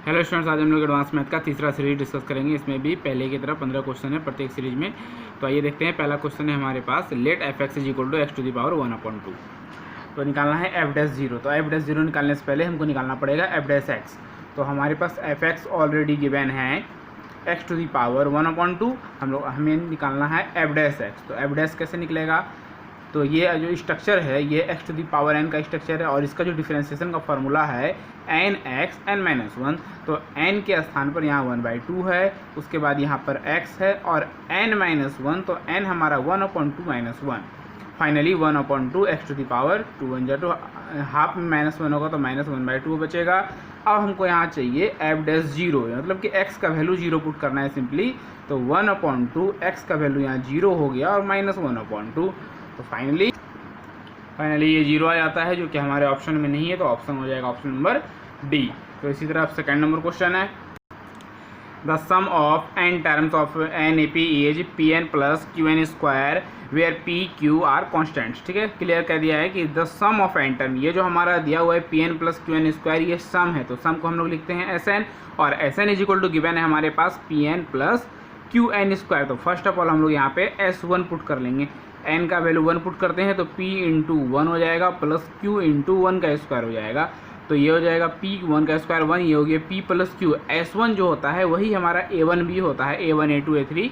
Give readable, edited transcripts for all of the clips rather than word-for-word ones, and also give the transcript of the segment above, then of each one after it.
Hello students, आज हम लोग एडवांस मैथ का तीसरा सीरीज डिस्कस करेंगे। इसमें भी पहले की तरह 15 क्वेश्चन है प्रत्येक सीरीज में। तो आइए देखते हैं। पहला क्वेश्चन है हमारे पास, let f x is equal to x to the power 1/2। तो निकालना है एफ डैश जीरो। तो एफ डैश जीरो निकालने से पहले हमको निकालना पड़ेगा एफ डैश एक्स। तो हमारे पास एफ एक्स ऑलरेडी गिवन है एक्स टू दी पावर 1/2। हमें निकालना है एफ डैश एक्स। तो एफ डैश कैसे निकलेगा? तो ये जो स्ट्रक्चर है ये X to the power N का स्ट्रक्चर है और इसका जो डिफरेंशिएशन का फार्मूला है N X N minus one. तो एन के स्थान पर यहाँ 1/2 है, उसके बाद यहाँ पर एक्स है और एन माइनस वन। तो एन हमारा 1/2 minus one, finally 1/2 X to the power 2 1 जा 2, हाफ में -1 होगा तो -1/2 बचेगा। अब हमको यहाँ चाहिए एफ डैश जीरो, मतलब कि एक्स का वैल्यू जीरो पुट करना है सिंपली। तो 1/2 एक्स का वैल्यू यहाँ जीरो हो गया और -1/2। तो फाइनली ये जीरो आ जाता है, जो कि हमारे ऑप्शन में नहीं है। तो ऑप्शन हो जाएगा ऑप्शन नंबर डी। तो इसी तरह सेकंड नंबर क्वेश्चन है, the sum of N terms of N A P is P N plus Q N square where P Q are constants. ठीक है, क्लियर कर दिया है कि the sum of N term, ये जो हमारा दिया हुआ है P N plus Q N square, ये सम है। तो सम को हम लोग लिखते हैं एस एन, और S N is equal to given है हमारे पास P N plus Q N square. तो फर्स्ट ऑफ ऑल हम लोग यहाँ पे S1 पुट कर लेंगे। n का वैल्यू 1 पुट करते हैं तो p इंटू 1 हो जाएगा प्लस q इंटू 1 का स्क्वायर हो जाएगा। तो ये हो जाएगा p 1 का स्क्वायर 1, ये हो गया p प्लस q। S1 जो होता है वही हमारा A1 भी होता है, A1 A2 A3।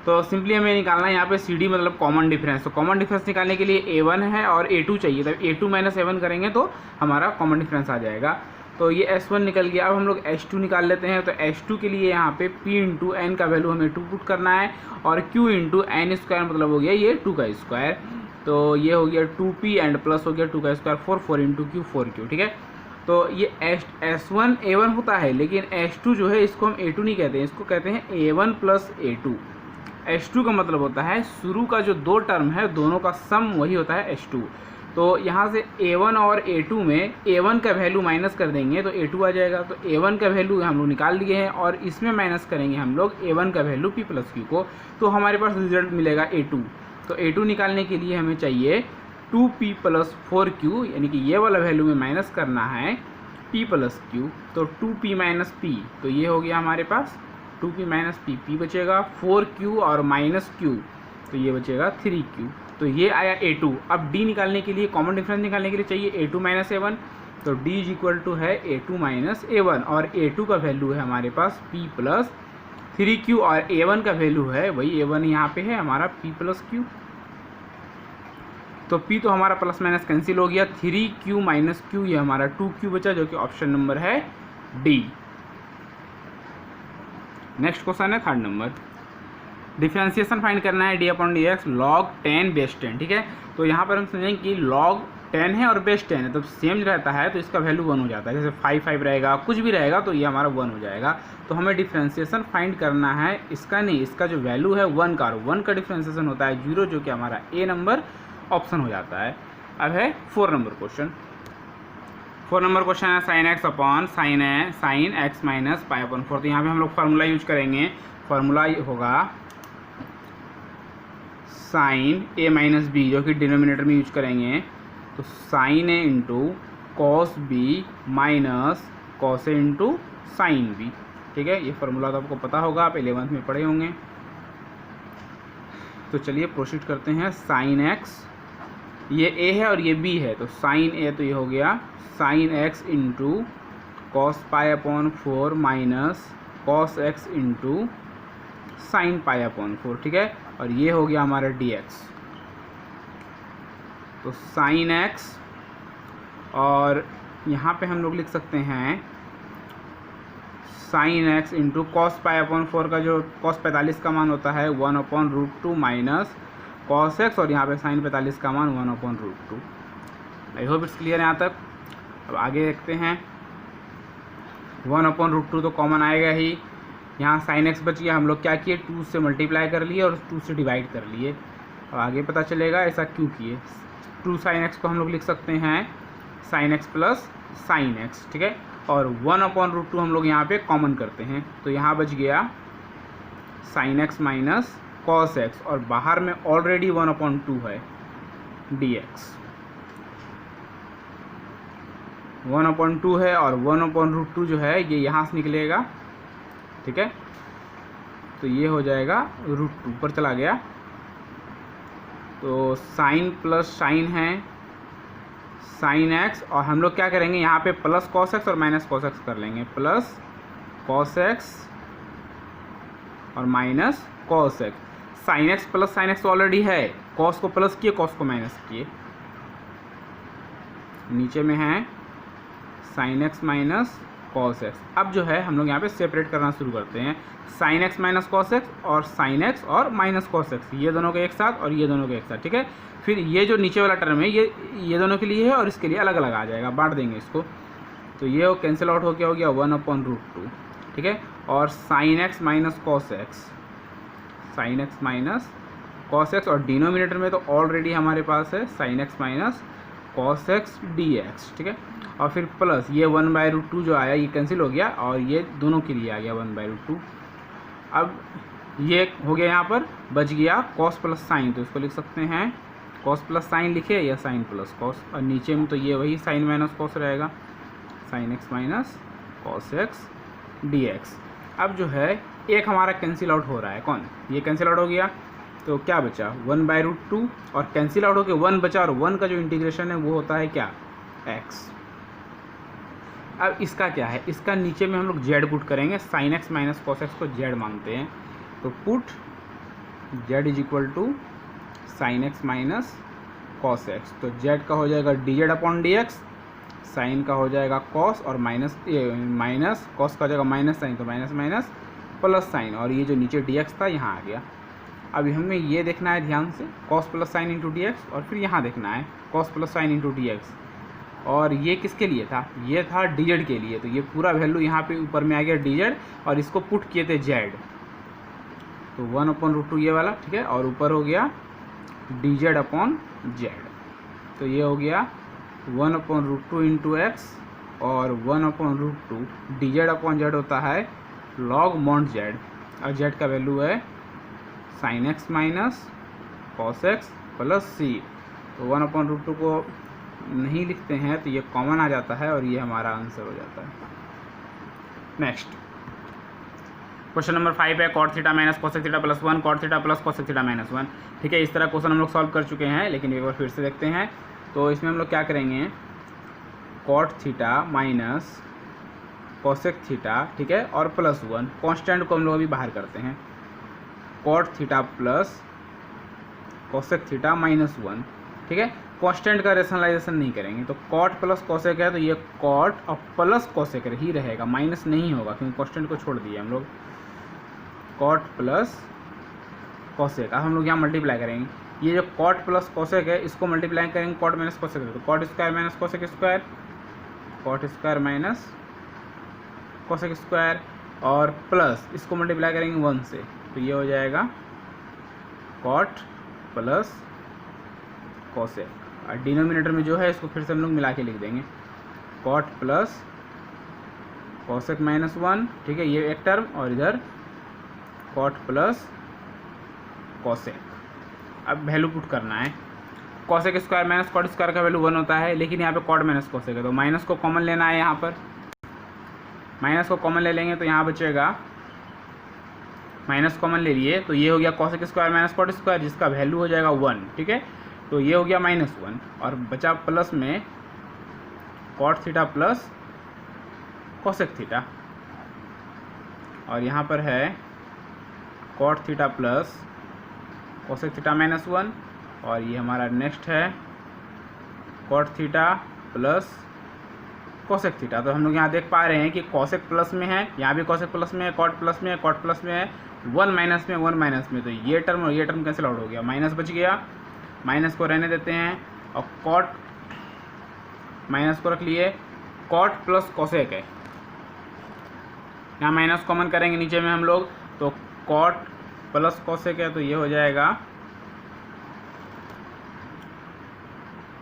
तो सिंपली हमें निकालना है यहाँ पे CD, मतलब कॉमन डिफरेंस। तो कॉमन डिफरेंस निकालने के लिए A1 है और A2 चाहिए, तब A2 माइनस A1 करेंगे तो हमारा कॉमन डिफरेंस आ जाएगा। तो ये S1 निकल गया। अब हम लोग S2 निकाल लेते हैं। तो S2 के लिए यहाँ पे P इंटू एन का वैल्यू हमें 2 पुट करना है और Q इंटू एन स्क्वायर मतलब हो गया ये 2 का स्क्वायर। तो ये हो गया 2P एंड प्लस हो गया 2 का स्क्वायर 4 इंटू Q 4Q। ठीक है, तो ये S1 A1 होता है, लेकिन S2 जो है इसको हम A2 नहीं कहते हैं, इसको कहते हैं A1 प्लस A2। S2 का मतलब होता है शुरू का जो दो टर्म है दोनों का सम, वही होता है S2। तो यहाँ से A1 और A2 में A1 का वैल्यू माइनस कर देंगे तो A2 आ जाएगा। तो A1 का वैल्यू हम लोग निकाल लिए हैं और इसमें माइनस करेंगे हम लोग A1 का वैल्यू P प्लस Q को, तो हमारे पास रिजल्ट मिलेगा A2। तो A2 निकालने के लिए हमें चाहिए 2P प्लस 4Q, यानी कि ये वाला वैल्यू में माइनस करना है P प्लस Q। तो 2P माइनस P, तो ये हो गया हमारे पास 2P माइनस P, P बचेगा 4Q और माइनस Q, तो ये बचेगा 3Q। तो ये आया A2। अब D निकालने के लिए, कॉमन डिफरेंस निकालने के लिए चाहिए A2 माइनस A1। तो D इज इक्वल टू है A2 माइनस A1 और A2 का वैल्यू है हमारे पास P प्लस 3Q और A1 का वैल्यू है वही A1 यहाँ पे है हमारा P प्लस Q। तो P तो हमारा प्लस माइनस कैंसिल हो गया, 3Q माइनस Q, ये हमारा 2Q बचा, जो कि ऑप्शन नंबर है D। नेक्स्ट क्वेश्चन है थर्ड नंबर, डिफरेंशिएशन फाइंड करना है d/dx log 10 बेस 10। ठीक है, तो यहाँ पर हम समझेंगे कि log 10 है और बेस 10 है, तो सेम रहता है तो इसका वैल्यू 1 हो जाता है। जैसे 5 रहेगा, कुछ भी रहेगा तो ये हमारा 1 हो जाएगा। तो हमें डिफरेंशिएशन फाइंड करना है, इसका नहीं, इसका जो वैल्यू है 1 का, 1 का डिफरेंशिएशन होता है 0, जो कि हमारा A नंबर ऑप्शन हो जाता है। अब है 4 नंबर क्वेश्चन। 4 नंबर क्वेश्चन है sine x upon sine x minus पाई/4। तो यहाँ पे हम लोग फार्मूला यूज करेंगे। फार्मूला होगा साइन A माइनस बी, जो कि डिनोमिनेटर में यूज करेंगे। तो sine A into cos B minus cos A into sine B. ठीक है, ये फार्मूला तो आपको पता होगा, आप 11th में पढ़े होंगे। तो चलिए प्रोसीड करते हैं। साइन एक्स, ये A है और ये B है, तो साइन A, तो ये हो गया साइन एक्स इंटू कॉस पाई/4 minus cos x into sine पाई/4। ठीक है, और ये हो गया हमारा dx। तो साइन एक्स, और यहाँ पे हम लोग लिख सकते हैं साइन एक्स इंटू कॉस पाई/4 का जो कॉस 45 का मान होता है 1/√2 माइनस कॉस एक्स, और यहाँ पे साइन 45 का मान 1/√2। आई होप इट्स क्लियर यहाँ तक। अब आगे देखते हैं। 1/√2 तो कॉमन आएगा ही। यहाँ साइन एक्स बच गया, हम लोग क्या किए, 2 से मल्टीप्लाई कर लिए और 2 से डिवाइड कर लिए। अब आगे पता चलेगा ऐसा क्यों किए। 2 साइन एक्स को हम लोग लिख सकते हैं sine x plus sine x. ठीक है, और 1/√2 हम लोग यहाँ पे कॉमन करते हैं, तो यहाँ बच गया sine x minus cos x, और बाहर में ऑलरेडी 1/2 है dx। 1/2 है और 1/√2 जो है ये यहाँ से निकलेगा, ठीक है। तो ये हो जाएगा √2, ऊपर चला गया। तो साइन प्लस साइन है साइन एक्स, और हम लोग क्या करेंगे यहाँ पे प्लस कॉस एक्स और माइनस कॉस एक्स कर लेंगे, प्लस कॉस एक्स और minus cos x. Sine x plus sine x already है, कॉस को प्लस किए कॉस को माइनस किए, नीचे में है sine x minus cos x. अब जो है हम लोग यहाँ पे सेपरेट करना शुरू करते हैं, sine x minus cos x और साइन एक्स और माइनस कॉस एक्स, ये दोनों के एक साथ और ये दोनों के एक साथ, ठीक है। फिर ये जो नीचे वाला टर्म है ये दोनों के लिए है और इसके लिए अलग अलग आ जाएगा, बांट देंगे इसको। तो ये कैंसिल आउट हो गया 1/√2, ठीक है। और sine x minus cos x, sine x minus cos x, और डिनोमिनेटर में तो ऑलरेडी हमारे पास है sine x minus cos x D x, ठीक है। और फिर प्लस ये 1/√2 जो आया ये कैंसिल हो गया और ये दोनों के लिए आ गया 1/√2। अब ये हो गया, यहाँ पर बच गया कॉस प्लस साइन, तो इसको लिख सकते हैं कॉस प्लस साइन लिखे या साइन प्लस कॉस, और नीचे में तो ये वही साइन माइनस कॉस रहेगा, sine x minus cos x D x. अब जो है एक हमारा कैंसिल आउट हो रहा है, कौन, ये कैंसिल आउट हो गया, तो क्या बचा 1/√2 और कैंसिल आउट होकर 1 बचा, और 1 का जो इंटीग्रेशन है वो होता है क्या, x। अब इसका क्या है, इसका नीचे में हम लोग z पुट करेंगे, sine x minus cos X को z मानते हैं, तो put z is equal to sine x minus cos X. तो z का हो जाएगा dz/dx, साइन का हो जाएगा कॉस और माइनस कॉस का हो जाएगा माइनस साइन, तो माइनस माइनस प्लस साइन, और ये जो नीचे dx था यहाँ आ गया। अभी हमें ये देखना है ध्यान से, cos plus sine into D x, और फिर यहाँ देखना है cos plus sine into D x, और ये किसके लिए था, ये था dz के लिए, तो ये पूरा वैल्यू यहाँ पे ऊपर में आ गया dz, और इसको पुट किए थे z, तो 1/√2 ये वाला, ठीक है, और ऊपर हो गया dz/z, तो ये हो गया 1/√2 इंटू एक्स और 1/√2 dz/z होता है log mod z, और z का वैल्यू है sine x minus cos x plus C. तो 1/√2 को नहीं लिखते हैं तो ये कॉमन आ जाता है और ये हमारा आंसर हो जाता है। नेक्स्ट क्वेश्चन नंबर 5 है cot theta minus cosec theta plus 1 cot theta plus cosec theta minus 1, ठीक है। इस तरह क्वेश्चन हम लोग सॉल्व कर चुके हैं, लेकिन एक बार फिर से देखते हैं। तो इसमें हम लोग क्या करेंगे, cot theta minus cosec theta, ठीक है, और प्लस 1, कॉन्स्टेंट को हम लोग अभी बाहर करते हैं, cot theta plus cosec theta minus 1, ठीक है। कॉन्स्टेंट का रेशनलाइजेशन नहीं करेंगे, तो कॉट प्लस कोसेक है तो ये कॉट और प्लस कोसेक ही रहेगा, माइनस नहीं होगा क्योंकि कॉन्स्टेंट को छोड़ दिए हम लोग। कॉट प्लस कोसेक, अब हम लोग यहाँ मल्टीप्लाई करेंगे, ये जो कॉट प्लस कोसेक है इसको मल्टीप्लाई करेंगे कॉट माइनस कोसेक, तो cot square minus cosec square, cot square minus cosec square, और प्लस इसको मल्टीप्लाई करेंगे 1 से, तो ये हो जाएगा कॉट प्लस कोसेक, और डिनोमिनेटर में जो है इसको फिर से हम लोग मिला के लिख देंगे, कॉट प्लस कोसेक माइनस 1, ठीक है, ये एक टर्म, और इधर कॉट प्लस कोसेक। अब वैल्यू पुट करना है, cosec square minus cot square का वैल्यू 1 होता है, लेकिन यहाँ पे कॉट माइनस कोसेक है तो माइनस को कॉमन लेना है, यहाँ पर माइनस को कॉमन ले लेंगे तो यहाँ बचेगा, माइनस कॉमन ले लिए तो ये हो गया cosec square minus cot square जिसका वैल्यू हो जाएगा 1, ठीक है। तो ये हो गया -1 और बचा प्लस में cot theta plus cosec theta, और यहाँ पर है cot theta plus cosec theta -1, और ये हमारा नेक्स्ट है cot theta plus cosec theta. तो हम लोग यहाँ देख पा रहे हैं कि कोसेक प्लस में है, यहाँ भी कोसेक प्लस में है, कॉट प्लस में है, कॉट प्लस में है, 1 माइनस में 1 माइनस में, तो ये टर्म और ये टर्म कैंसिल आउट हो गया, माइनस बच गया, माइनस को रहने देते हैं, और कॉट माइनस को रख लिए, कॉट प्लस कोसेक है, यहाँ माइनस कॉमन करेंगे नीचे में हम लोग, तो कॉट प्लस कोसेक है तो ये हो जाएगा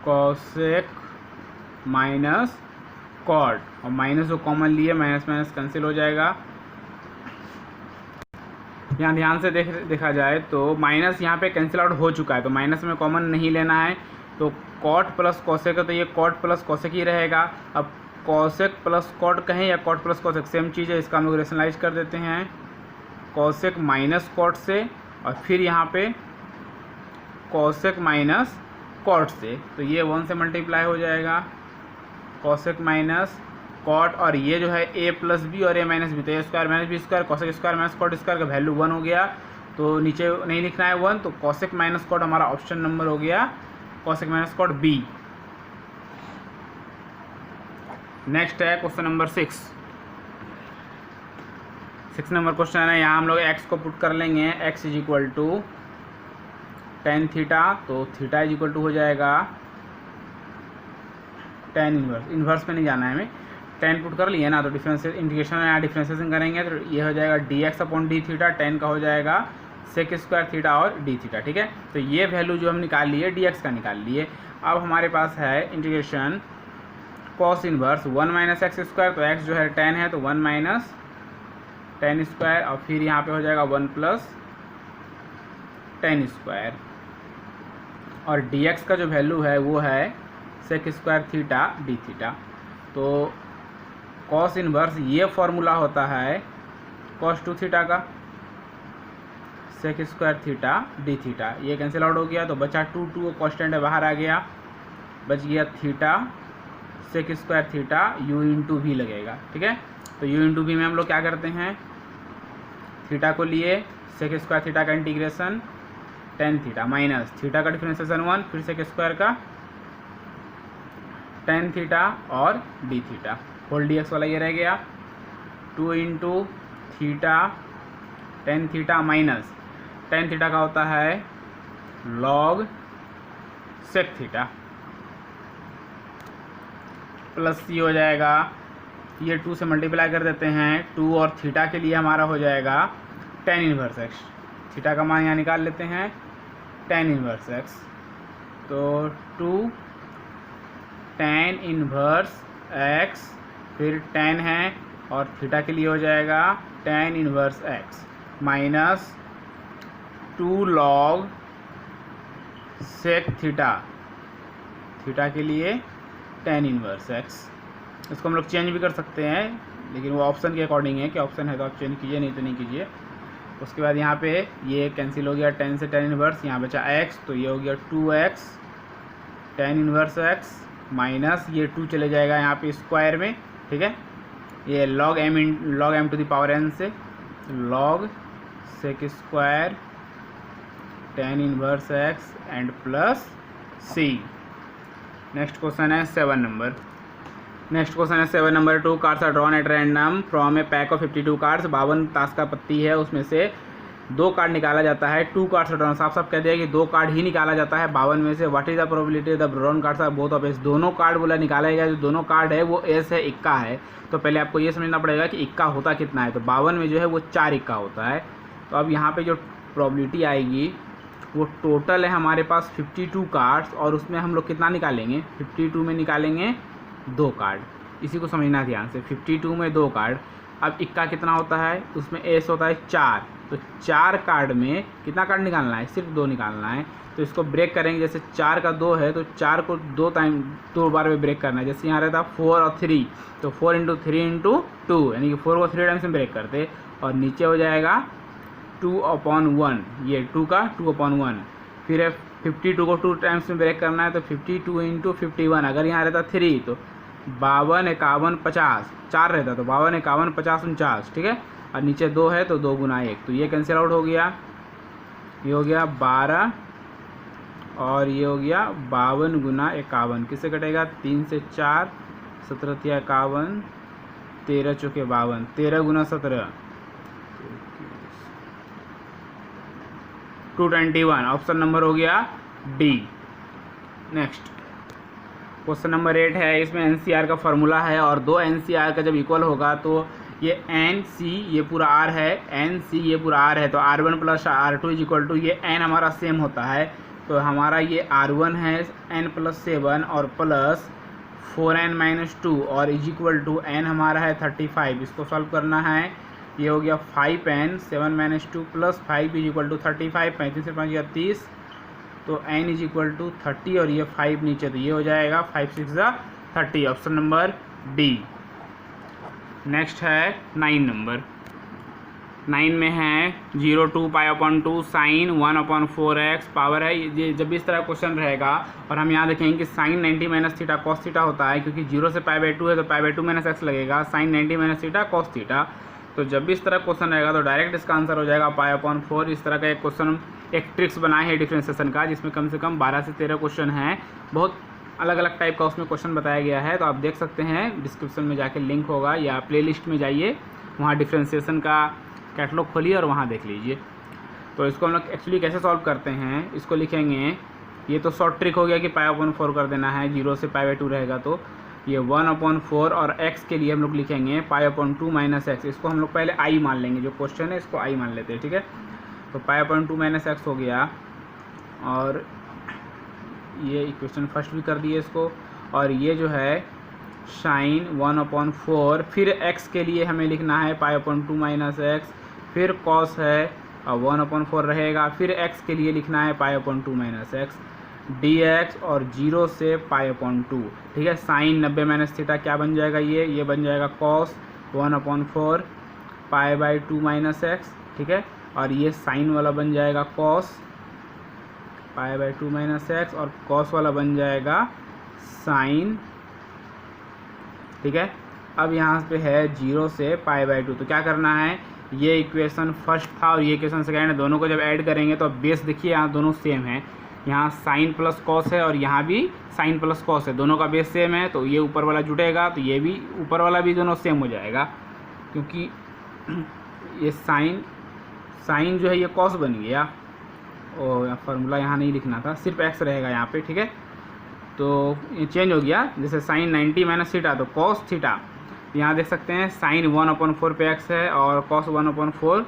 कोसेक माइनस कॉट, और माइनस को कॉमन लिए, माइनस माइनस कैंसिल हो जाएगा। यहाँ ध्यान से देखा जाए तो माइनस यहाँ पे कैंसिल आउट हो चुका है, तो माइनस में कॉमन नहीं लेना है, तो कॉट प्लस कोसेक है तो ये कॉट प्लस कोसेक ही रहेगा। अब कॉसेक प्लस कॉट कहें या कॉट प्लस कॉसेक सेम चीज़ है, इसका हम लोग रेशनलाइज कर देते हैं कॉसेक माइनस कॉट से, और फिर यहाँ पे कॉसेक माइनस कॉट से, तो ये 1 से मल्टीप्लाई हो जाएगा कॉसेक माइनस कॉट, और ये जो है a प्लस बी और a माइनस बी, तो A square minus B square cosec square minus cot square का वैल्यू 1 हो गया, तो नीचे नहीं लिखना है 1, तो कॉसेक माइनस कॉट हमारा ऑप्शन नंबर हो गया cosec minus cot B. Next है क्वेश्चन नंबर 6 नंबर क्वेश्चन है। यहाँ हम लोग x को पुट कर लेंगे, x is equal to tan theta, तो थीटा इज इक्वल टू हो जाएगा टेन इन्वर्स में नहीं जाना है हमें, टेन पुट कर लिए ना, तो डिफरेंशियल इंटीग्रेशन यहाँ डिफरेंशिएशन करेंगे तो ये हो जाएगा dx upon D theta, ten का हो जाएगा सेक स्क्वायर थीटा और डी थीटा, ठीक है। तो ये वैल्यू जो हम निकाल लिए dx का निकाल लिए। अब हमारे पास है integration cos inverse 1 minus x square, तो x जो है 10 है तो 1 माइनस टेन स्क्वायर, और फिर यहाँ पे हो जाएगा 1 प्लस टेन स्क्वायर, और dx का जो वैल्यू है वो है sec square theta D theta. तो कॉस इन्वर्स ये फॉर्मूला होता है कॉस 2 थीटा का, sec square theta D theta, ये कैंसिल आउट हो गया, तो बचा 2 कॉन्स्टेंट है बाहर आ गया, बच गया theta sec square theta u into भी लगेगा, ठीक है। तो u इंटू भी में हम लोग क्या करते हैं, थीटा को लिए सेक स्क्वायर थीटा का integration tan theta minus theta का डिफरेंशिएशन 1, फिर सेक स्क्वायर का टेन थीटा और D theta, whole D X वाला ये रह गया, 2 into theta tan theta minus tan theta का होता है लॉग सेक थीटा, प्लस ये हो जाएगा, ये 2 से मल्टीप्लाई कर देते हैं, 2 और थीटा के लिए हमारा हो जाएगा टेन इन्वर्स एक्स, थीटा का मान यहाँ निकाल लेते हैं टेन इन्वर्स एक्स, तो 2 टेन इन्वर्स एक्स, फिर टेन है और थीटा के लिए हो जाएगा tan inverse X minus 2 log sec theta, theta के लिए टेन इन्वर्स एक्स। इसको हम लोग चेंज भी कर सकते हैं, लेकिन वो ऑप्शन के अकॉर्डिंग है कि ऑप्शन है तो आप चेंज कीजिए, नहीं तो नहीं कीजिए। उसके बाद यहाँ पे ये कैंसिल हो गया, 10 से टेन इन्वर्स, यहाँ बचा x, तो ये हो गया 2x ten inverse x minus ये 2 चले जाएगा यहाँ पे स्क्वायर में, ठीक है, ये log m to the power n से log sec square tan inverse x and plus c। Next question है 7 नंबर। नेक्स्ट क्वेश्चन है 7 नंबर। 2 cards are drawn at random from a pack of 52 cards. 52 ताश का पत्ती है, उसमें से 2 कार्ड निकाला जाता है। 2 कार्ड्स आर ड्रॉन, साफ साफ कह दिया कि 2 कार्ड ही निकाला जाता है 52 में से। What is the probability the drawn cards are both of ace. दोनों कार्ड बोला निकाला गया, जो दोनों कार्ड है वो एस है, इक्का है। तो पहले आपको ये समझना पड़ेगा कि इक्का होता कितना है। तो 52 में जो है वो 4 इक्का होता है। तो अब यहाँ पे जो प्रोबेबिलिटी आएगी वो टोटल है हमारे पास 52 कार्ड्स, और उसमें हम लोग कितना निकालेंगे, 52 में निकालेंगे 2 कार्ड। इसी को समझना ध्यान से, 52 में 2 कार्ड। अब इक्का कितना होता है, उसमें एस होता है 4, तो 4 कार्ड में कितना कार्ड निकालना है, सिर्फ 2 निकालना है। तो इसको ब्रेक करेंगे, जैसे 4 का 2 है तो 4 को 2 बार में ब्रेक करना है। जैसे यहाँ रहता 4 और 3, तो 4 इंटू 3 इंटू 2, यानी कि 4 को 3 टाइम्स में ब्रेक करते, और नीचे हो जाएगा 2/1, ये 2 का 2/1। फिर है 52 को 2 टाइम्स में ब्रेक करना है, तो 52 इंटू 51। अगर यहाँ रहता 3 तो 52, 51, 50, 4 रहता तो 52, 51, 50, 49, ठीक है। और नीचे 2 है तो 2 गुना 1, तो ये कैंसिल आउट हो गया। ये हो गया 12 और ये हो गया 52 गुना 51। किससे कटेगा, 3 से 4, 17 × 51, 13 × 52, 13 गुना 17, 221। ऑप्शन नंबर हो गया डी। नेक्स्ट क्वेश्चन नंबर 8 है। इसमें एनसीआर का फॉर्मूला है, और 2 एनसीआर का जब इक्वल होगा तो ये एन सी ये पूरा आर है, एन सी ये पूरा आर है, तो R1 plus R2 is equal to, ये एन हमारा सेम होता है, तो हमारा ये R1 है n + 7 और प्लस 4n - 2 और इज इक्वल टू एन हमारा है 35। इसको सॉल्व करना है। ये हो गया 5n 7 - 2 plus 5 is equal to 35, 35 से 5 या 30, तो n इज इक्वल टू 30 और ये 5 नीचे, तो ये हो जाएगा 5 × 6 = 30। Option number D. नेक्स्ट है 9 नंबर। 9 में है 0 pi upon 2 sign 1/4x power है। ये जब भी इस तरह क्वेश्चन रहेगा और हम यहाँ देखेंगे कि sine 90 minus theta cos theta होता है, क्योंकि 0 से π/2 है तो π/2 माइनस एक्स लगेगा, sine 90 minus theta cos theta. तो जब भी इस तरह क्वेश्चन रहेगा तो डायरेक्ट इसका आंसर हो जाएगा π/4। इस तरह का एक क्वेश्चन, एक ट्रिक्स बनाए है डिफ्रेंसिएशन का, जिसमें कम से कम 12 से 13 क्वेश्चन हैं। बहुत अलग अलग टाइप का उसमें क्वेश्चन बताया गया है, तो आप देख सकते हैं, डिस्क्रिप्शन में जाके लिंक होगा या प्लेलिस्ट में जाइए, वहाँ डिफ्रेंसिएशन का कैटलॉग खोलिए और वहाँ देख लीजिए। तो इसको हम लोग एक्चुअली कैसे सॉल्व करते हैं, इसको लिखेंगे, ये तो शॉर्ट ट्रिक हो गया कि π/4 कर देना है, 0 से π/2 रहेगा तो ये 1/4 और x के लिए हम लोग लिखेंगे π/2 माइनस एक्स। इसको हम लोग पहले i मान लेंगे, जो क्वेश्चन है इसको i मान लेते हैं, ठीक है। तो π/2 माइनस एक्स हो गया, और ये इक्वेशन फर्स्ट भी कर दिए इसको, और ये जो है साइन 1/4, फिर x के लिए हमें लिखना है π/2 माइनस एक्स, फिर कॉस है और 1/4 रहेगा, फिर x के लिए लिखना है π/2 माइनस एक्स dx, और 0 से π/2, ठीक है। साइन 90 माइनस थीटा क्या बन जाएगा, ये बन जाएगा कॉस 1/4 π/2 माइनस एक्स, ठीक है। और ये साइन वाला बन जाएगा कॉस π/2 माइनस एक्स, और कॉस वाला बन जाएगा साइन, ठीक है। अब यहाँ पे है 0 से π/2, तो क्या करना है, ये इक्वेशन फर्स्ट था और ये इक्वेशन सेकेंड है, दोनों को जब ऐड करेंगे तो बेस देखिए यहाँ दोनों सेम है, यहाँ साइन प्लस कॉस है और यहाँ भी साइन प्लस कॉस है, दोनों का बेस सेम है, तो ये ऊपर वाला जुटेगा, तो ये भी ऊपर वाला भी दोनों सेम हो जाएगा, क्योंकि ये साइन जो है ये कॉस बन गया, और फार्मूला यहाँ नहीं लिखना था, सिर्फ एक्स रहेगा यहाँ पे, ठीक है। तो ये चेंज हो गया, जैसे साइन 90 माइनस थीटा तो कॉस थीटा, यहाँ देख सकते हैं साइन 1/4 पे एक्स है और कॉस 1/4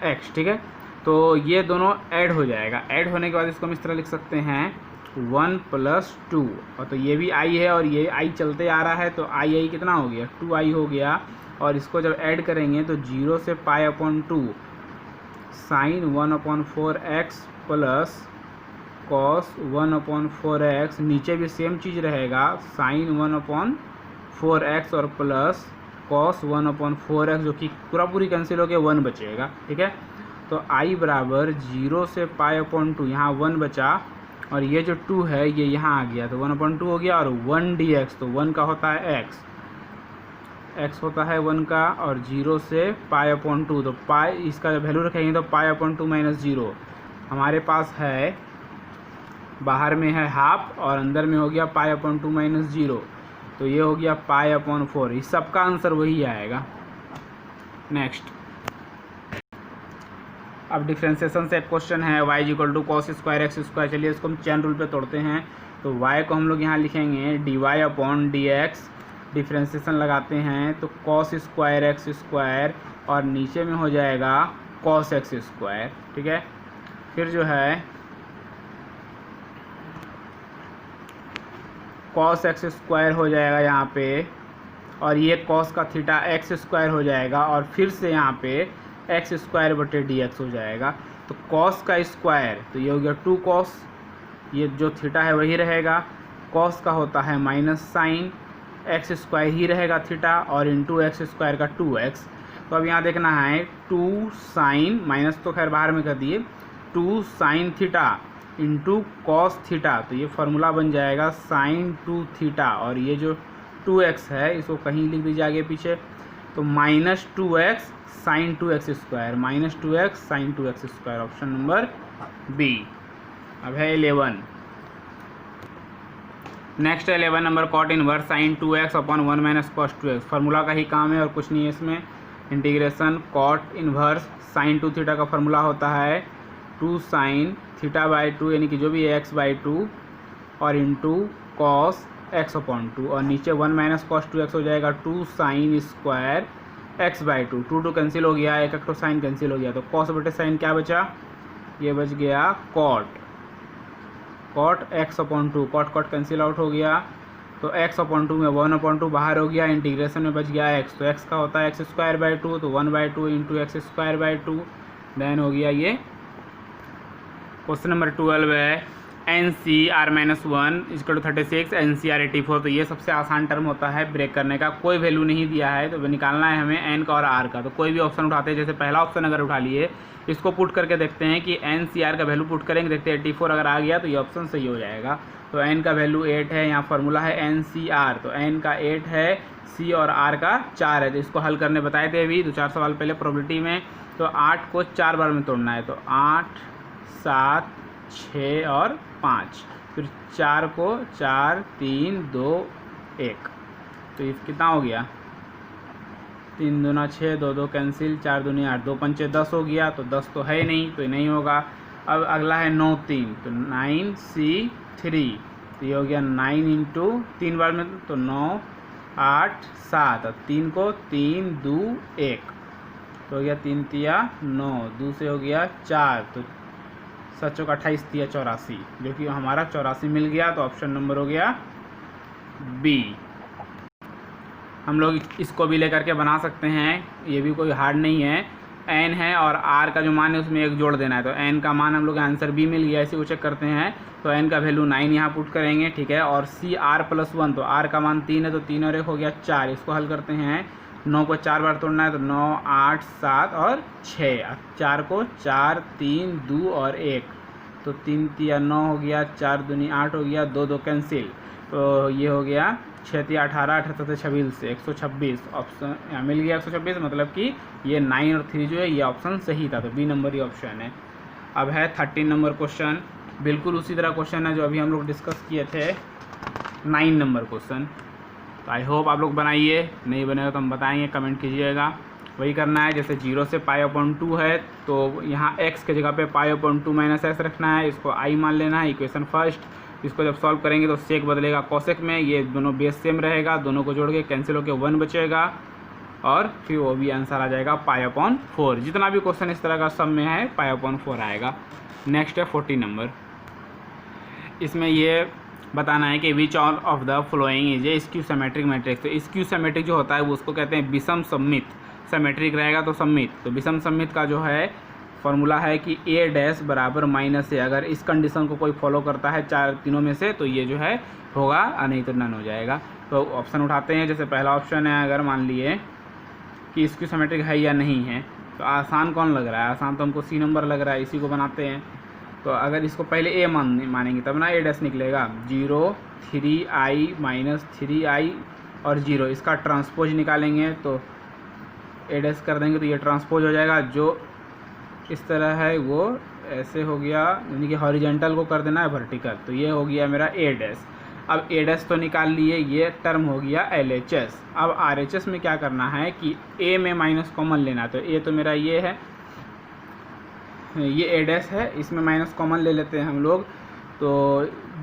एक्स, ठीक है। तो ये दोनों ऐड हो जाएगा, ऐड होने के बाद इसको हम इस तरह लिख सकते हैं 1 + 2, और तो ये भी i है और ये i चलते आ रहा है, तो i कितना हो गया, 2i हो गया, और इसको जब ऐड करेंगे तो 0 से π/2 sine 1/4 x plus cos 1/4 x, नीचे भी सेम चीज़ रहेगा, साइन 1/4 एक्स और प्लस कॉस 1/4 एक्स, जो कि पूरी कैंसिल होकर 1 बचेगा, ठीक है। तो i बराबर 0 से π/2, यहाँ 1 बचा, और ये जो 2 है ये यहाँ आ गया, तो 1/2 हो गया, और 1 dx, तो 1 का होता है x होता है 1 का, और 0 से π/2, तो पाई इसका जब वैल्यू रखेंगे तो π/2 माइनस 0, हमारे पास है, बाहर में है हाफ और अंदर में हो गया π/2 माइनस 0, तो ये हो गया π/4। इस सब का आंसर वही आएगा। नेक्स्ट, अब डिफ्रेंसिएशन से एक क्वेश्चन है y = cos² x²। चलिए इसको हम चेन रूल पे तोड़ते हैं, तो y को हम लोग यहाँ लिखेंगे dy/dx, डिफ्रेंसिएशन लगाते हैं तो cos² x², और नीचे में हो जाएगा cos x², ठीक है। फिर जो है cos x² हो जाएगा यहाँ पे, और ये cos का थीटा x² हो जाएगा, और फिर से यहाँ पे x²/dx हो जाएगा, तो cos का स्क्वायर, तो ये हो गया 2 cos, ये जो थीटा है वही रहेगा, cos का होता है माइनस साइन, x² ही रहेगा थीटा, और इंटू x² का 2x। तो अब यहाँ देखना है 2 साइन, माइनस तो खैर बाहर में कर दिए, 2 sine theta into cos theta, तो ये फार्मूला बन जाएगा साइन 2 थीटा, और ये जो 2x है इसको कहीं लिख दीजिए आगे पीछे, तो -2x sine 2x², -2x sine 2x², option number B. अब है 11। Next 11 number, cot inverse sine 2x/1 - cos 2x। Formula का ही काम है और कुछ नहीं है इसमें। Integration cot inverse sine 2 theta का फार्मूला होता है 2 साइन θ/2, यानी कि जो भी है x/2, और इंटू कॉस x/2, और नीचे 1 - cos 2x हो जाएगा 2 साइन स्क्वायर x/2, 2 कैंसिल हो गया, एक तो साइन कैंसिल हो गया, तो कॉस बटे साइन क्या बचा, ये बच गया cot x/2, cot cancel out हो गया, तो x/2 में 1/2 बाहर हो गया, इंटीग्रेशन में बच गया x, तो x का होता है x² 2, तो 1/2 इंटू x² 2, देन हो गया ये। क्वेश्चन नंबर 12 है NCR-1 = 36, NCR 84। तो ये सबसे आसान टर्म होता है ब्रेक करने का। कोई वैल्यू नहीं दिया है तो निकालना है हमें एन का और आर का। तो कोई भी ऑप्शन उठाते हैं, जैसे पहला ऑप्शन अगर उठा लिए, इसको पुट करके देखते हैं कि NCR का वैल्यू पुट करेंगे, देखते हैं 84 अगर आ गया तो ये ऑप्शन सही हो जाएगा। तो एन का वैल्यू 8 है, यहाँ फार्मूला है NCR, तो एन का 8 है, सी और आर का 4 है। तो इसको हल करने बताए थे अभी 2-4 सवाल पहले प्रोबेबिलिटी में। तो 8 को 4 बार में तोड़ना है, तो 8, 7, 6 और 5, फिर 4 को 4, 3, 2, 1। तो ये कितना हो गया, 3 दूना 6, 2 2 कैंसिल, 4 दूनी 8, 2 पंचे 10 हो गया। तो 10 तो है नहीं, तो ये नहीं होगा। अब अगला है 9 3, तो 9C3, तो ये हो गया 9 इंटू 3 बार में, तो 9, 8, 7, 3 को 3, 2, 1, तो हो गया 3 तिया 9, 2 से हो गया 4, तो 7 चौका 28 तिया 84, जो कि हमारा 84 मिल गया। तो ऑप्शन नंबर हो गया बी। हम लोग इसको भी लेकर के बना सकते हैं, ये भी कोई हार्ड नहीं है। एन है और आर का जो मान है उसमें 1 जोड़ देना है। तो एन का मान हम लोग आंसर बी मिल गया, इसी को चेक करते हैं। तो एन का वैल्यू 9 यहाँ पुट करेंगे, ठीक है। और CR+1, तो आर का मान 3 है, तो 3 और 1 हो गया 4। इसको हल करते हैं, 9 को 4 बार तोड़ना है, तो 9, 8, 7 और 6। 4 को 4, 3, 2 और 1, तो 3 तिया 9 हो गया, 4 दूनी 8 हो गया, 2 2 कैंसिल, तो ये हो गया 6 तिया 18, 18 से 26 से 126। ऑप्शन यहाँ मिल गया 126, मतलब कि ये 9 और 3 जो है ये ऑप्शन सही था। तो बी नंबर ही ऑप्शन है। अब है 13 नंबर क्वेश्चन, बिल्कुल उसी तरह क्वेश्चन है जो अभी हम लोग डिस्कस किए थे। 9 नंबर क्वेश्चन, तो आई होप आप लोग बनाइए, नहीं बनेगा तो हम बताएंगे, कमेंट कीजिएगा। वही करना है, जैसे 0 से π/2 है, तो यहाँ x के जगह पे π/2 - x रखना है। इसको i मान लेना है, इक्वेशन फर्स्ट। इसको जब सॉल्व करेंगे तो सेक बदलेगा कोसेक में, ये दोनों बेस सेम रहेगा, दोनों को जोड़ के कैंसिल होकर 1 बचेगा, और फिर वो भी आंसर आ जाएगा π/4। जितना भी क्वेश्चन इस तरह का सब में है π/4 आएगा। नेक्स्ट है 14 नंबर, इसमें ये बताना है कि which all of the following is A skew symmetric matrix. तो स्क्यू सिमेट्रिक जो होता है वो उसको कहते हैं विषम सममित। सिमेट्रिक रहेगा तो सममित। तो विषम सममित का जो है फॉर्मूला है कि A डैश बराबर -A। अगर इस कंडीशन को कोई फॉलो करता है तीनों में से, तो ये जो है होगा, और नहीं तो नन हो जाएगा। तो ऑप्शन उठाते हैं, जैसे पहला ऑप्शन है, अगर मान लिए कि स्क्यू सिमेट्रिक है या नहीं है, तो आसान कौन लग रहा है, आसान तो हमको C नंबर लग रहा है, इसी को बनाते हैं। तो अगर इसको पहले A मानेंगे तब ना A डैश निकलेगा। 0, 3i - 3i और 0, इसका ट्रांसपोज निकालेंगे तो A डैश कर देंगे, तो ये ट्रांसपोज हो जाएगा। जो इस तरह है वो ऐसे हो गया, यानी कि हॉरिजेंटल को कर देना है वर्टिकल, तो ये हो गया मेरा A डैश। अब A डैश तो निकाल लिए, ये टर्म हो गया LHS। अब RHS में क्या करना है कि A में माइनस कॉमन लेना है। तो A तो मेरा ये है, ये A डैश है, इसमें माइनस कॉमन ले लेते हैं हम लोग। तो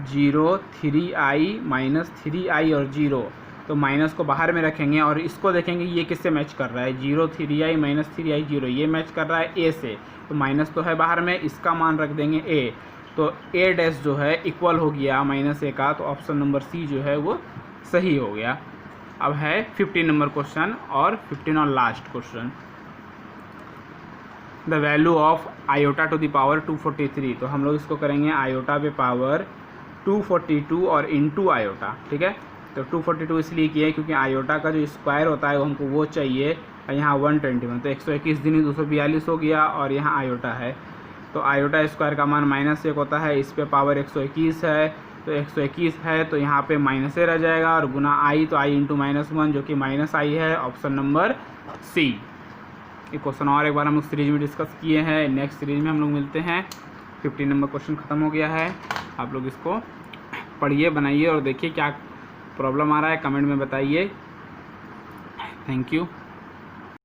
0, 3i - 3i और 0, तो माइनस को बाहर में रखेंगे और इसको देखेंगे ये किससे मैच कर रहा है। 0, 3i - 3i 0, ये मैच कर रहा है A से, तो माइनस तो है बाहर में, इसका मान रख देंगे A। तो A डैश जो है इक्वल हो गया -A का, तो ऑप्शन नंबर C जो है वो सही हो गया। अब है 15 नंबर क्वेश्चन, और 15 और last question. The value of iota to the power 243। तो हम लोग इसको करेंगे आयोटा पे पावर 242 और इंटू आयोटा, ठीक है। तो 242 इसलिए किया है क्योंकि आयोटा का जो स्क्वायर होता है वो हमको वो चाहिए, और यहाँ 121, तो 121 दूनी 242 हो गया, और यहाँ आयोटा है। तो आयोटा स्क्वायर का मान -1 होता है, इस पे पावर 121 है, तो 121 है, तो यहाँ पे -A रह जाएगा, और गुना i, तो i इंटू -1 जो कि -i है, ऑप्शन नंबर C। ये क्वेश्चन और एक बार हम लोग सीरीज में डिस्कस किए हैं, नेक्स्ट सीरीज में हम लोग मिलते हैं। 15 नंबर क्वेश्चन ख़त्म हो गया है। आप लोग इसको पढ़िए, बनाइए और देखिए क्या प्रॉब्लम आ रहा है, कमेंट में बताइए। Thank you.